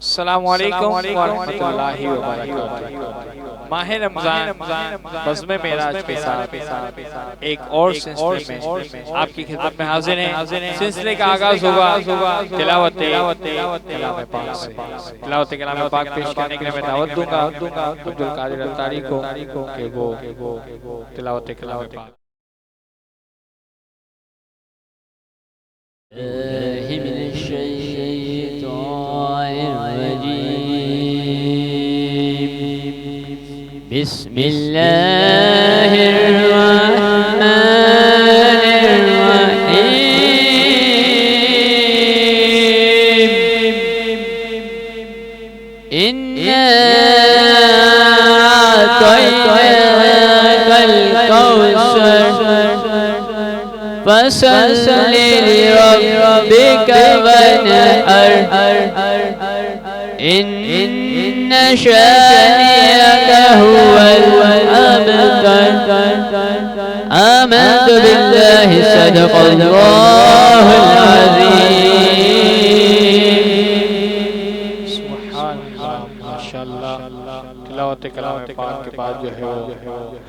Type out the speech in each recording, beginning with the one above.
السلام علیکم ورحمۃ اللہ وبرکاتہ۔ ماہ رمضان بزم معراج کے ساتھ ایک اور سلسلے میں آپ کی خدمت میں حاضر ہیں۔ سلسلے کا آغاز ہوگا تلاوت کلام پاک سے۔ تلاوت کلام پاک پیش کرنے کے لیے میں دعوت دوں گا عبدالقادر اتاری کو کہ وہ تلاوت کلام پاک۔ من الشيطان الرجيم بسم الله الرحمن الرحيم إنا أعطيناك الكوثر فصل لربك وانحر إن شانئك هو الأبتر آمنت بالله صدق الله العظيم۔ تلاوت کلام پاک کے بعد جو ہے وہ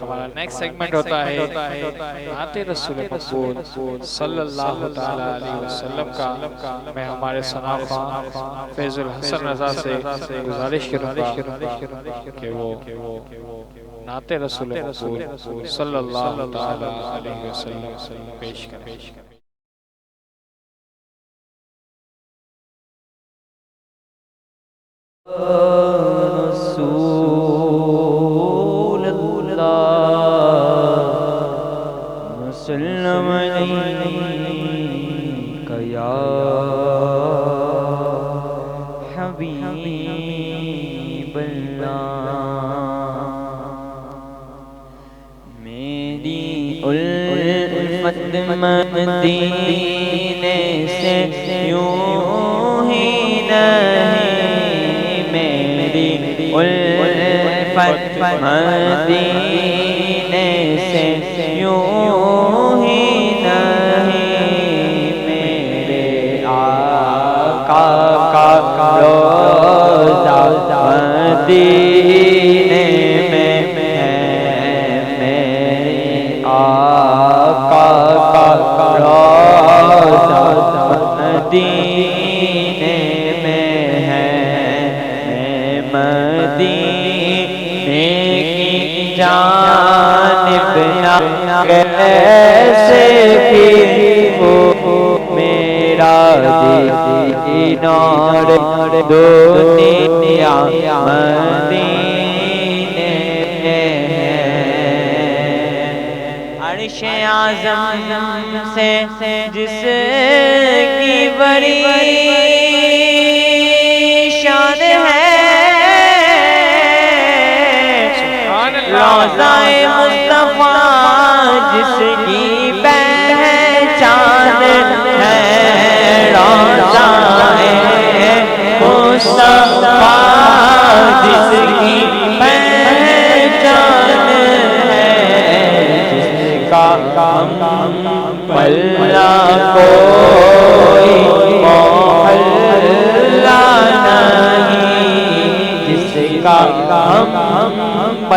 ہمارا نیکسٹ سیگمنٹ ہوتا ہے نعت رسول مقبول صلی اللہ تعالی علیہ وسلم کا۔ میں ہمارے ثنا خواں فیض الحسن رضا سے گزارش کروں گا کہ وہ نعت رسول مقبول صلی اللہ تعالی علیہ وسلم پیش کریں۔ رسول اللہ وسلم علیک یا حبیب اللہ۔ میری الفت مدینے سے یوں ہی نہیں، الفت مدینے سے یوں ہی نہیں، میرے آقا کا روضہ مدینے میں ہے، میرے آقا کا روضہ مدینے میں ہے، مدینے کی جانب نہ کیسے پھر وہ میرا دینار دنیا مدینے ہے۔ عرش اعظم سے جس کی بڑی شان ہے، روضہ مصطفیٰ جس کی پہچان ہے، روضہ مصطفیٰ جس کی پہچان ہے، جس کا پلہ کوئی محلہ نہیں، جس کا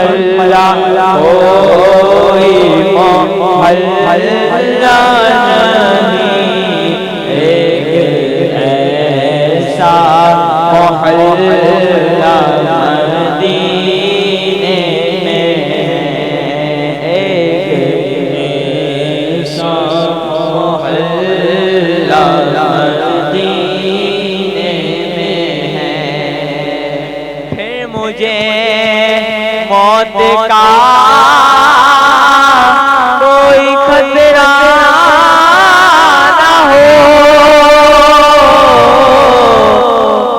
پلہ کوئی محلہ نہیں، ایک ایسا محلہ مدینے میں ہے، ایک ایسا محلہ مدینے میں ہے۔ پھر مجھے موت کا کوئی خطرہ نہ ہو،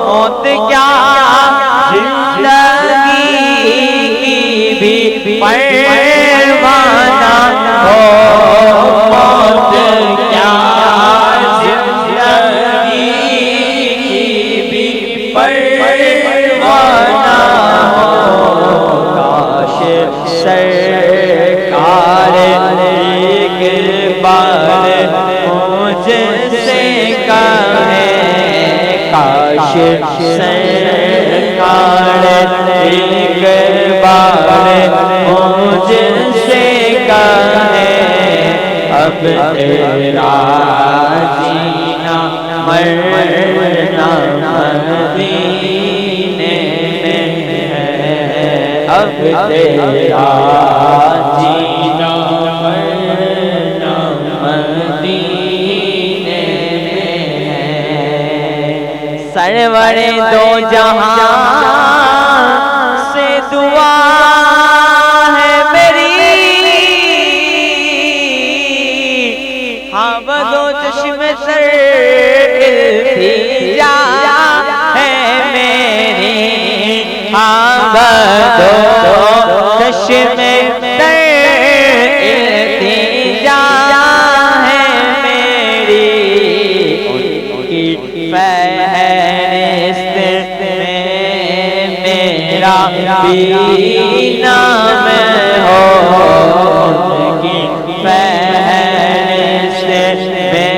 موت کیا زندگی کی بھی پرواہ نہ ہو، موت کیا زندگی کی بھی پرواہ نہ ہو، سرکار ایک بار مجھ سے کہے، کاش سرکار ایک بار مجھ سے کہے اب تیرا جینا مرنا مدینے میں ہے اب تیرا جینا مرنا مدینے میں ہے سرور دو جہاں سے دعا ہے میری ہاں بدو چشم سر التجا ہے میری ہاں بدو چشم سر التجا ہے میری ان کی فہرست میں میرا بھی نام ہو ان کی فہرست میں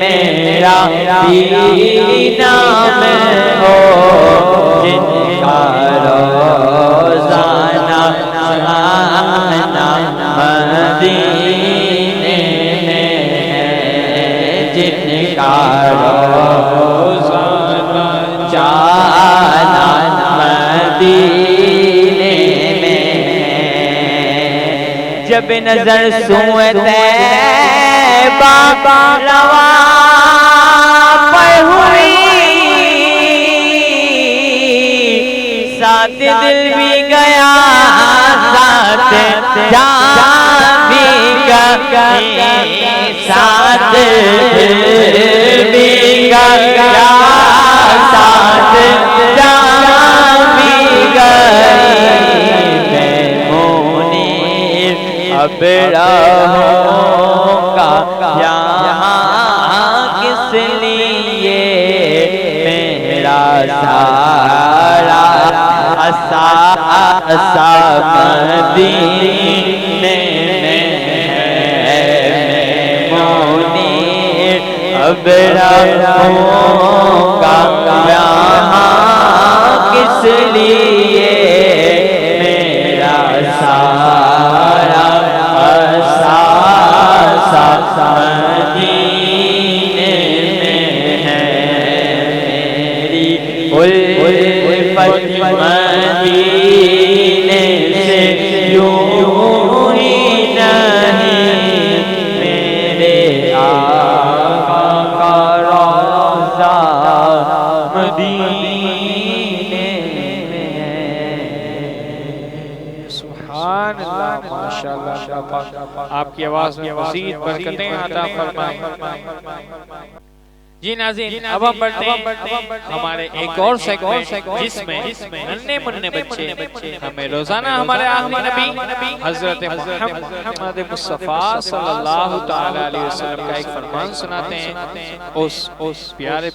میرا بھی نام ہو جن کا روزانہ آنا مدینے میں ہے جن کا روزانہ جانا مدینے میں ہے جب نظر سوئے طیبہ رواں پر ہوئی ساتھ دل بھی گیا ساتھ جان بھی گئی ساتھ دل بھی گیا ساتھ جان بھی گئی منیر اب رہوں گا یہاں کس لیے میرا سارا اسا مدینے میں ہے منیر اب رہوں گا یہاں کس لیے میرا سارا اسا مدینے میں ہے میری الفت مدینے سے یوں ہی نہیں میرے آقا کا روضہ مدینے میں ہے سبحان اللہ ماشاءاللہ آپ کی آواز میں مزید برکتیں عطا فرمائیں جی ناظرین اب ہم بڑھتے ہیں ہمارے ایک اور سیگمنٹ جس میں ننھے منھے بچے ہمیں روزانہ ہمارے آخری نبی حضرت محمد مصطفیٰ صلی اللہ تعالی علیہ وسلم کا ایک فرمان سناتے ہیں اس پیارے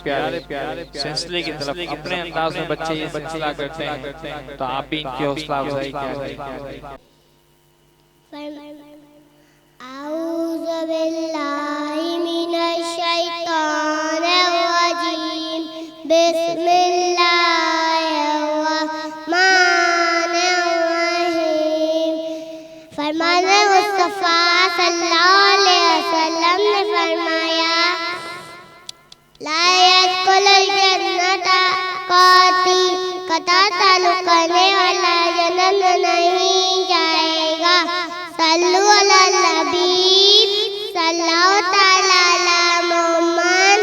سلسلے کی طرف اپنے انداز میں بچے یہ سلسلہ کرتے ہیں تو آپ بھی ان کی حوصلہ افزائی کیجئے اعوذ باللہ من الشیطان الرجیم بسم اللہ الرحمن الرحیم فرمان مصطفیٰ صلی اللہ علیہ وسلم نے فرمایا لا يدخل الجنت قطع تعلق کرنے والا جنت نہیں جائے گا صلو علی النبی صلی اللہ تعالی علی محمد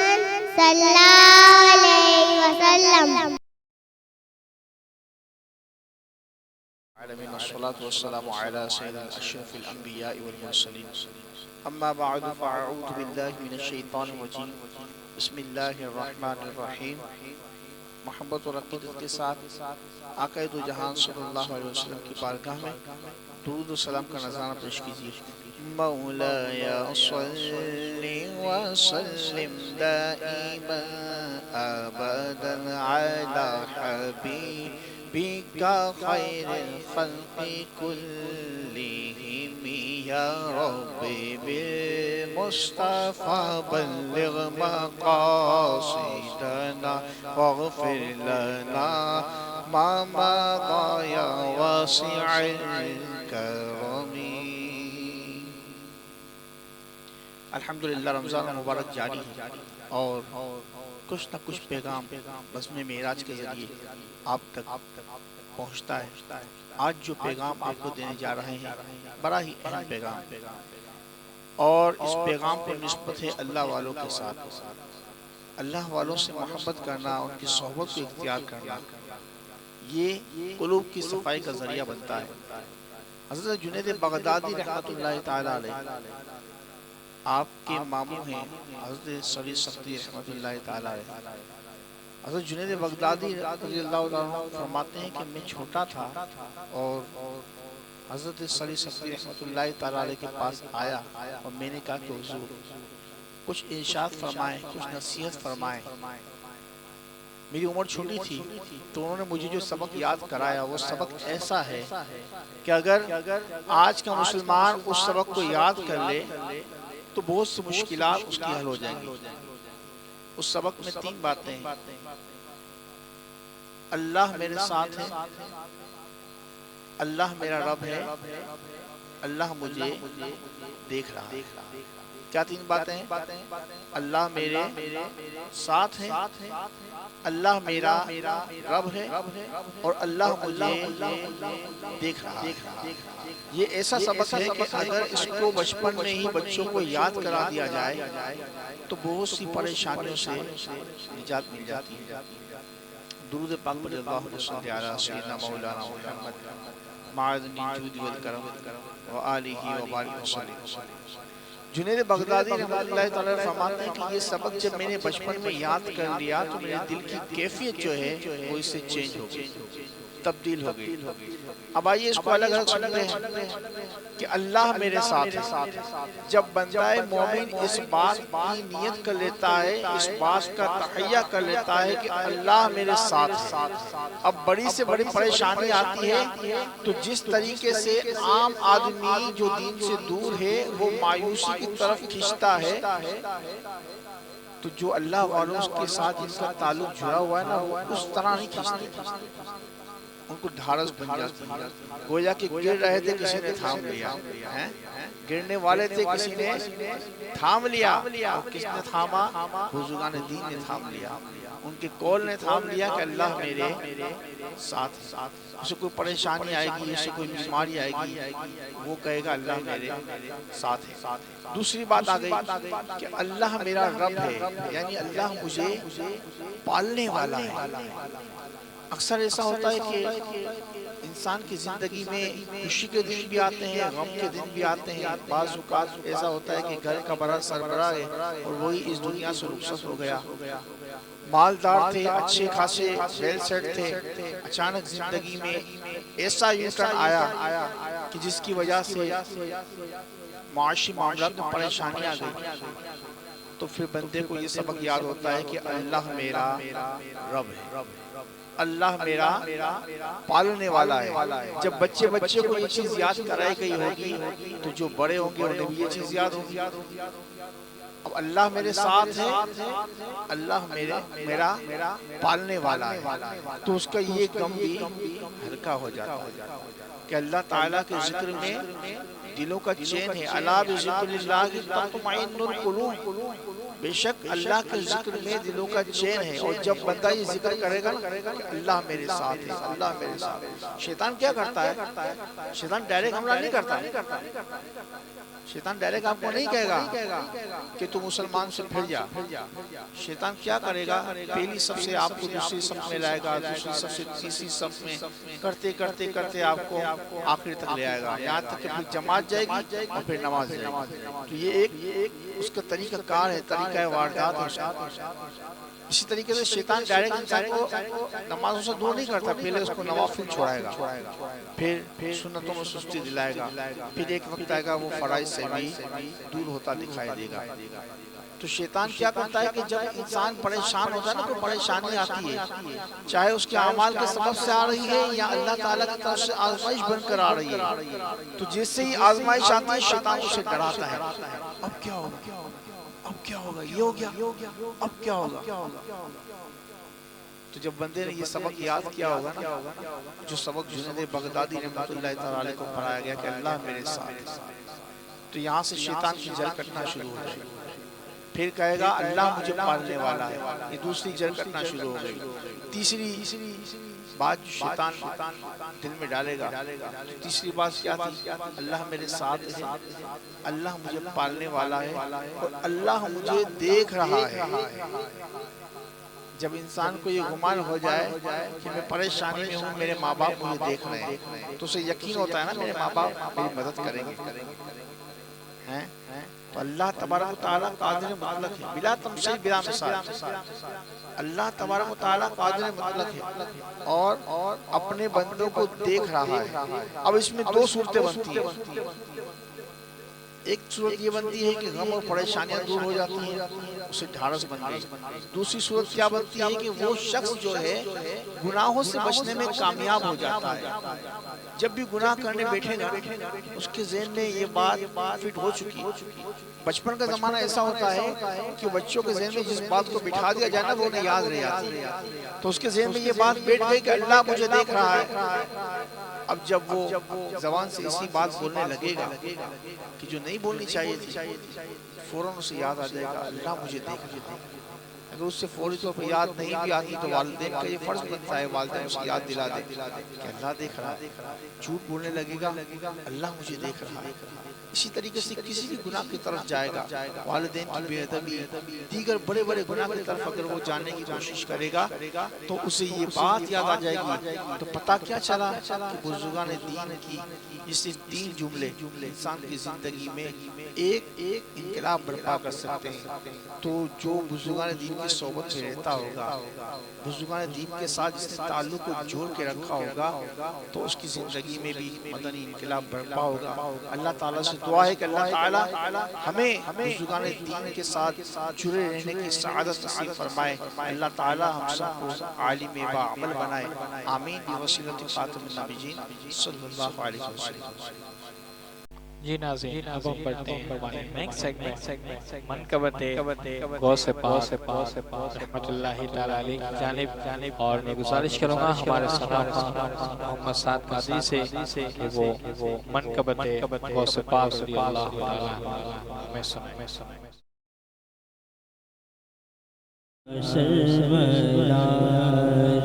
صلی اللہ علیہ وسلم العالمين والصلاة والسلام على سيد أشرف الأنبياء والمرسلين أما بعد فأعوذ بالله من الشيطان الرجيم بسم الله الرحمن الرحيم محبت اور عقیدت کے ساتھ آقا دو جہان صلی اللہ علیہ وسلم کی بارگاہ میں درود و سلام کا نذرانہ پیش کیجیے مولاي صل وسلم دائما أبدا على حبيبك خير الخلق كلهم یا ربی بالمصطفى بلغ مقاصدنا واغفر لنا ما مضى يا واسع الكرم. الحمدللہ رمضان مبارک جاری ہے اور کچھ نہ کچھ پیغام بزم معراج کے ذریعے آپ تک پہنچتا ہے. آج جو پیغام آپ کو دینے جا رہے ہیں بڑا ہی اہم پیغام اور اس پیغام پر نسبت ہے اللہ والوں کے ساتھ. اللہ والوں سے محبت کرنا، ان کی صحبت کو اختیار کرنا، یہ قلوب کی صفائی کا ذریعہ بنتا ہے. حضرت جنید بغدادی رحمۃ اللہ تعالی علیہ آپ کے ماموں ہیں حضرت سری سختی رحمۃ اللہ تعالی علیہ. حضرت جنید بغدادی رضی اللہ عنہ فرماتے ہیں کہ میں چھوٹا تھا اور حضرت سری سختی رحمۃ اللہ تعالی علیہ کے پاس آیا اور میں نے کہا کہ حضور کچھ ارشاد فرمائیں، کچھ نصیحت فرمائیں. میری عمر چھوٹی تھی تو انہوں نے مجھے جو سبق یاد کرایا وہ سبق ایسا ہے کہ اگر آج کا مسلمان اس سبق کو یاد کر لے تو بہت سی مشکلات اس کی حل ہو جائیں گی. اس سبق میں 3 باتیں ہیں. اللہ میرے ساتھ ہے، اللہ میرا رب ہے، اللہ مجھے دیکھ رہا ہے. کیا 3 باتیں ہیں؟ اللہ میرے ساتھ ہے، اللہ میرا رب ہے اور اللہ مجھے دیکھ رہا ہے. یہ ایسا سبق ہے کہ اگر اس کو بچپن میں ہی بچوں کو یاد کرا دیا جائے تو بہت سی پریشانیوں سے نجات مل جاتی ہے. درود پاک پر اللہ صلی علی سیدنا مولانا محمد معاذ الجود والکرم وآلہ وبارک وسلم. جنید بغدادی رحمۃ اللہ تعالی فرماتے ہیں کہ یہ سبق جب میں نے بچپن میں یاد کر لیا تو میرے دل کی کیفیت جو ہے وہ اس سے چینج ہو گئی، تبدیل ہو گئی. اب آئیے اس کو الگ الگ سنتے ہیں کہ اللہ میرے ساتھ ہے. جب بندہ مومن اس بات کی نیت کر لیتا ہے، اس بات کا تحیہ کر لیتا ہے کہ اللہ میرے ساتھ ہے، اب بڑی سے بڑی پریشانی آتی ہے تو جس طریقے سے عام آدمی جو دین سے دور ہے وہ مایوسی کی طرف کھینچتا ہے، تو جو اللہ والوں کے ساتھ جن کا تعلق جڑا ہوا ہے نا وہ اس طرح نہیں کھینچتے، ان کو ڈھارس بن جاتی ہے. گویا کہ گر رہے تھے کسی نے تھام لیا، گرنے والے تھے کسی نے تھام لیا. اور کس نے تھاما؟ بزرگان دین نے تھام لیا، ان کے قول نے تھام لیا کہ اللہ میرے ساتھ ہے. اسے کوئی پریشانی آئے گی، اسے کوئی بیماری آئے گی، وہ کہے گا اللہ میرے ساتھ ہے. دوسری بات آ گئی کہ اللہ میرا رب ہے، یعنی اللہ مجھے پالنے والا ہے. اکثر ایسا ہوتا ہے کہ انسان کی زندگی میں خوشی کے دن بھی آتے ہیں، غم کے دن بھی آتے ہیں. بعض اوقات ایسا ہوتا ہے کہ گھر کا بڑا سربراہ ہے اور وہی اس دنیا سے رخصت ہو گیا. مالدار تھے، اچھے خاصے ویل سیٹ تھے، اچانک زندگی میں ایسا یو ٹرن آیا کہ جس کی وجہ سے معاشی معاملات میں پریشانی آ گئی. تو پھر بندے کو یہ سبق یاد ہوتا ہے کہ اللہ میرا رب ہے، اللہ میرا پالنے والا ہے. جب بچے کو یہ چیز یاد کرائی گئی ہوگی تو جو بڑے ہوں گے انہیں بھی یہ چیز یاد ہوگی. اب اللہ میرے ساتھ ہے، اللہ میرا پالنے والا ہے، تو اس کا یہ غم بھی ہلکا ہو جاتا ہے کہ اللہ تعالیٰ کے ذکر میں دلوں کا چین ہے. الا بذکر اللہ تطمئن القلوب. بے شک اللہ کے ذکر میں دلوں کا چین ہے. اور جب بندہ یہ ذکر کرے گا کہ اللہ میرے ساتھ ہے، اللہ میرے ساتھ ہے. شیطان کیا کرتا ہے؟ شیطان ڈائریکٹ حملہ نہیں کرتا. شیطان ڈائریکٹ آپ کو نہیں کہے گا کہ تو مسلمان سے پھر جا. شیطان کیا کرے گا؟ پہلی صف سے آپ کو دوسری صف میں لائے گا، دوسری صف سے تیسری صف میں کرتے کرتے کرتے آپ کو آخر تک لے آئے گا، یہاں تک کہ پھر جماعت جائے گی اور پھر نماز جائے گی. تو یہ ایک اس کا طریقہ کار ہے، طریقہ واردات ہے. اسی طریقے سے شیطان ڈائریکٹ انسان کو نمازوں سے دور نہیں کرتا. پہلے اس کو نوافل چھوڑائے گا، پھر سنتوں میں سستی دلائے گا، پھر ایک وقت آئے گا وہ فرائض سے بھی دور ہوتا دکھائی دے گا. تو شیطان کیا کرتا ہے کہ جب انسان پریشان ہوتا ہے نا، کوئی پریشانی آتی ہے، چاہے اس کے اعمال کے سبب سے آ رہی ہے یا اللہ تعالیٰ کی طرف سے آزمائش بن کر آ رہی ہے، تو جس سے ہی آزمائش آتی ہے شیطان اسے ڈراتا ہے، اب کیا ہوگا، اب کیا ہوگا، یہ ہو گیا، اب کیا ہوگا۔ تو جب بندے نے یہ سبق یاد کیا ہوگا نا، جو سبق جنید بغدادی رحمۃ اللہ تعالیٰ کو پڑھایا گیا کہ اللہ میرے ساتھ، تو یہاں سے شیطان کی جل کٹنا شروع ہو جائے گی۔ پھر کہے گا اللہ مجھے پالنے والا ہے، یہ دوسری جل کٹنا شروع ہو گئی۔ تیسری بات جو شیطان دل میں ڈالے گا، تیسری بات کیا تھی؟ اللہ میرے ساتھ ہے، اللہ مجھے پالنے والا ہے، اور اللہ مجھے دیکھ رہا ہے۔ جب انسان کو یہ گمان ہو جائے کہ میں پریشانی میں ہوں، میرے ماں باپ مجھے دیکھ رہے ہیں، تو اسے یقین ہوتا ہے نا میرے ماں باپ میری مدد کریں گے۔ تو اللہ تبارک و تعالیٰ قادر مطلق ہے، بلا تمثیل بلا مثال۔ اللہ تبارک و تعالیٰ قادر مطلق ہے اور اپنے بندوں کو دیکھ رہا ہے۔ اب اس میں دو صورتیں بنتی ہیں، ایک صورت یہ بنتی ہے کہ غم اور پریشانیاں دور ہو جاتی ہیں، اسے ڈھارس بن گئی۔ دوسری صورت کیا بنتی ہے کہ وہ شخص جو ہے گناہوں سے بچنے میں کامیاب ہو جاتا ہے۔ جب بھی گناہ کرنے بیٹھے گا اس کے ذہن میں یہ بات فٹ ہو چکی ہے۔ بچپن کا زمانہ ایسا ہوتا ہے کہ بچوں کے ذہن میں جس بات کو بٹھا دیا جائے نا وہ انہیں یاد رہ جاتی ہے، تو اس کے ذہن میں یہ بات بیٹھ گئی کہ اللہ مجھے دیکھ رہا ہے۔ اب جب وہ زبان سے اسی بات بولنے لگے گا کہ جو نہیں بولنی چاہیے تھی، فوراً اسے یاد آ جائے گا اللہ مجھے دیکھ رہا ہے۔ اگر اس سے فوری طور پر یاد نہیں بھی آتی تو والدین کا یہ فرض بنتا ہے والدین اسے یاد دلا دے کہ اللہ دیکھ رہا ہے۔ جھوٹ بولنے لگے گا اللہ مجھے دیکھ رہا ہے۔ اسی طریقے سے کسی بھی گناہ کی طرف جائے گا، والدین کی بے ادبی، دیگر بڑے بڑے گناہ کی طرف اگر وہ جانے کی کوشش کرے گا تو اسے یہ بات یاد آ جائے گی۔ تو پتہ کیا چلا کہ بزرگان دین کی اس تین جملے انسان کی زندگی میں ایک انقلاب برپا کر سکتے ہیں۔ تو جو بزرگان دین کی صحبت میں رہتا ہوگا، بزرگان دین کے ساتھ جس نے تعلق کو جوڑ کے رکھا ہوگا، تو اس کی زندگی میں بھی مدنی انقلاب برپا ہوگا۔ اللہ تعالیٰ سے دعا ہے کہ اللہ تعالیٰ ہمیں بزرگان دین کے ساتھ جڑے رہنے کی سعادت نصیب فرمائے۔ اللہ تعالیٰ ہم سب کو عالم باعمل بنائے، آمین بوسیلۃ خاتم النبیین صلی اللہ علیہ وسلم۔ جی ناظرین، اب ہم پڑھتے ہیں ہمارے نیکسٹ سیگمنٹ منقبت غوث پاک رحمت اللہ تعالیٰ علیہ کی جانب، اور میں گزارش کروں گا ہمارے سلام محمد سعد قادری سے کہ وہ منقبت غوث پاک رضی اللہ تعالیٰ عنہ میں سنائیں۔ سرورا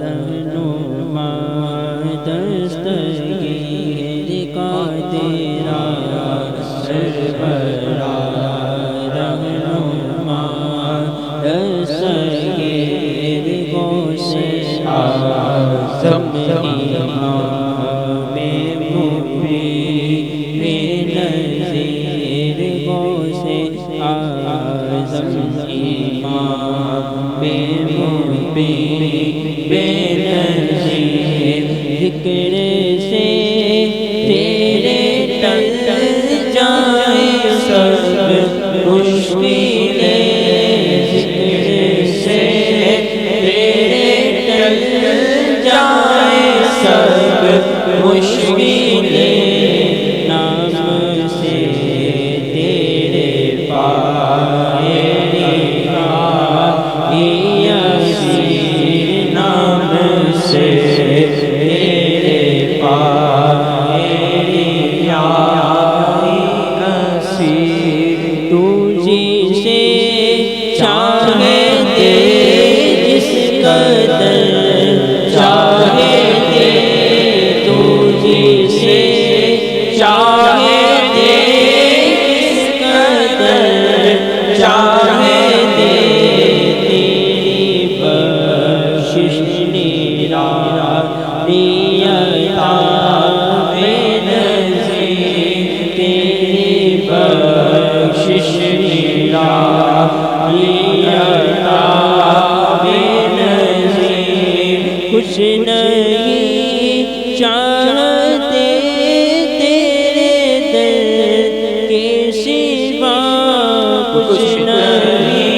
رہنما دستگیر کا تیرا، سرورا رہنما دستگیر غوث اعظم امام مبین نذیر غوث اعظم امام مبین بے نظیر، ذکر سے تیرے ٹل جائے سب مشکلیں، ذکر سے تیرے ٹل جائے سب مشکلیں، نام سے تیرے پائے یاسین، نام سے تیرے پائے یاسین، تو جسے چاہے دے جس قدر چاہے دے، تو جسے چاہے دے جس قدر چاہے دے، تیری بخشش نرالی عطا بے نظیر، تیری بخشش نرالی عطا بے نظیر، کچھ نہیں چاہتے تیرے در کے سوا، کچھ نہیں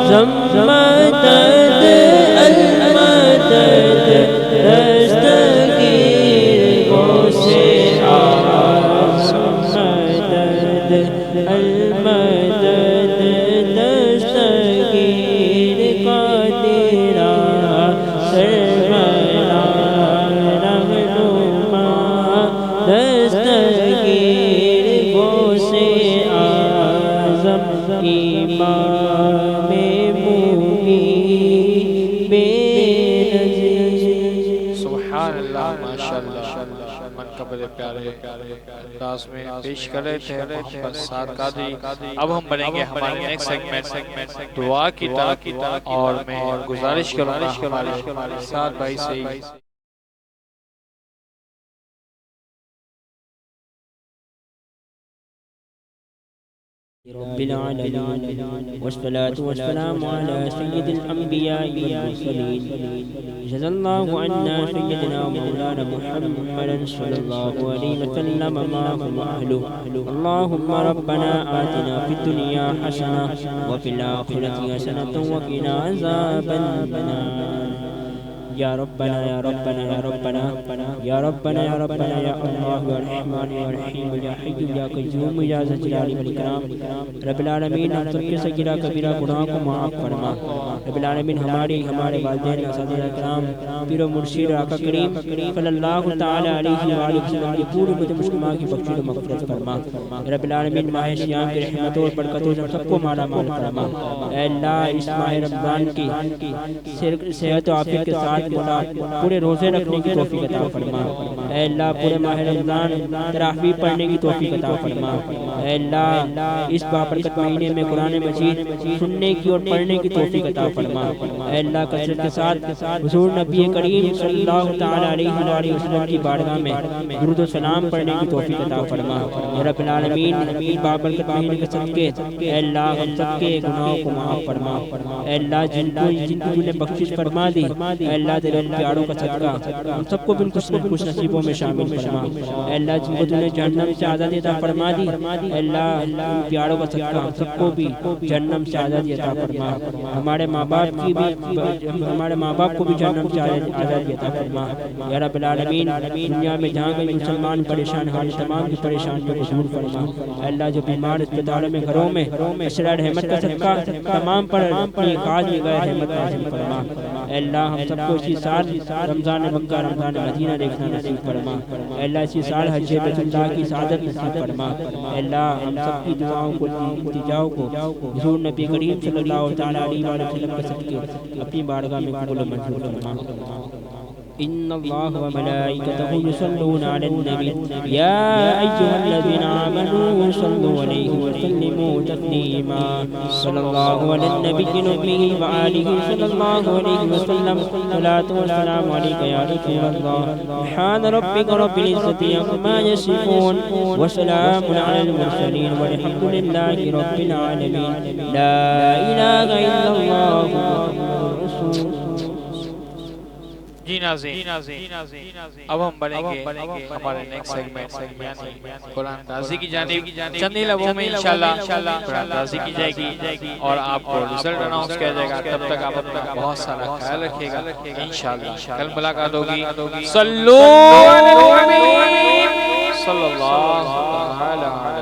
مدد المدد دستگیر غوث اعظم مدد المدد دستگیر قادرہ سرورہ رہنما دستگیر غوث اعظم امام مومنین بے نظیر۔ سبحان اللہ، ماشاءاللہ، منقبت پیارے انداز میں پیش کر رہے تھے محمد سعد قادری۔ اب ہم بنیں گے ہمارے نیکسٹ سیگمنٹ دعا کی طرف، اور میں گزارش کروں گا ہمارے سعد بھائی سے رب العالمين والصلاة والسلام على سيد الأنبياء والمرسلين جزا الله عنا سيدنا ومولانا محمدا صلى الله عليه وسلم ما هو أهله اللهم ربنا آتنا في الدنيا حسنة وفي الآخرة حسنة وقنا عذاب النار یا ربنا یا ربنا یا ربنا یا ربنا یا ربنا یا اللہ یا رحمان یا رحیم یا حی یا قیوم یا ذا الجلال والاکرام رب العالمین ہم سب کے صغیرہ کبیرہ گناہ کو معاف فرما رب العالمین ہمارے والدین اساتذہ کرام پیر و مرشد آقا کریم صلی اللہ تعالی علیہ وآلہ وسلم کی پوری امت مسلمہ کی بخشش و مغفرت فرما رب العالمین ماہ سیام کی رحمتوں اور برکتوں سے سب کو مالا مال فرما اے اللہ اس ماہ رمضان کی صحت و عافیت کے ساتھ پورے روزے رکھنے کی توفیق عطا فرما اے اللہ پورے ماہ رمضان تراویح پڑھنے کی توفیق عطا فرما اے اللہ اس بابرکت مہینے میں قرآن مجید سننے کی اور پڑھنے کی توفیق عطا فرما اے اللہ کثرت کے ساتھ حضور نبی کریم صلی اللہ تعالی علیہ وآلہ وسلم کی بارگاہ میں درود و سلام پڑھنے کی توفیق عطا فرما اے رب العالمین اس بابرکت مہینے کے صدقے اے اللہ ہم سب کے گناہوں کو معاف فرما اے اللہ جن کو نے بخشش فرما دی اے اللہ تیرے پیاروں کا صدقہ ہم سب کو بالکل خوش نصیبوں میں شامل فرما اے اللہ جن کو تو نے جہنم سے آزادی عطا فرما دی اے اللہ پیاروں کا صدقہ ہم سب کو بھی جہنم سے آزادی عطا فرما ہمارے ماں باپ کو بھی جہنم سے آزادی عطا فرما یا رب العالمین دنیا میں جہاں بھی مسلمان پریشان حال تمام کی پریشانیوں کو دور فرما اے اللہ جو بیمار اسپتالوں میں گھروں میں اشرار رحمت کا صدقہ تمام پر اپنی خاص نگاہ رحمت نازل فرما اے اللہ ہم سب کو اسی سال رمضان مکہ رمضان مدینہ دیکھنا نصیب فرما اے اللہ اسی سال حج بیت اللہ کی سعادت نصیب فرما اے اللہ ہم سب کی دعاؤں کو التجاؤں کو حضور نبی کریم صلی اللہ تعالی علیہ وسلم کے صدقے اپنی بارگاہ میں قبول و منظور فرما إن الله وملائكته يصلون على النبي يا أيها الذين آمنوا صلوا عليه وسلموا تسليما صلى الله على النبي الأمي وآله صلى الله عليه وسلم صلاة والسلام عليك يا رسول الله سبحان ربك رب العزة عما يصفون وسلام على المرسلين والحمد لله رب العالمين لا إله إلا الله محمد رسول الله جی ناظرین اب ہم بنیں گے ہمارے نیکسٹ سیگمنٹ یعنی قرآن اندازی کی جانب چند لمحوں میں انشاءاللہ قرآن اندازی کی جائے گی اور آپ کو رزلٹ اناؤنس کیا جائے گا تب تک آپ اپنا بہت سارا خیال رکھیے گا انشاءاللہ کل ملاقات ہوگی صلو علی النبی صلی اللہ علیہ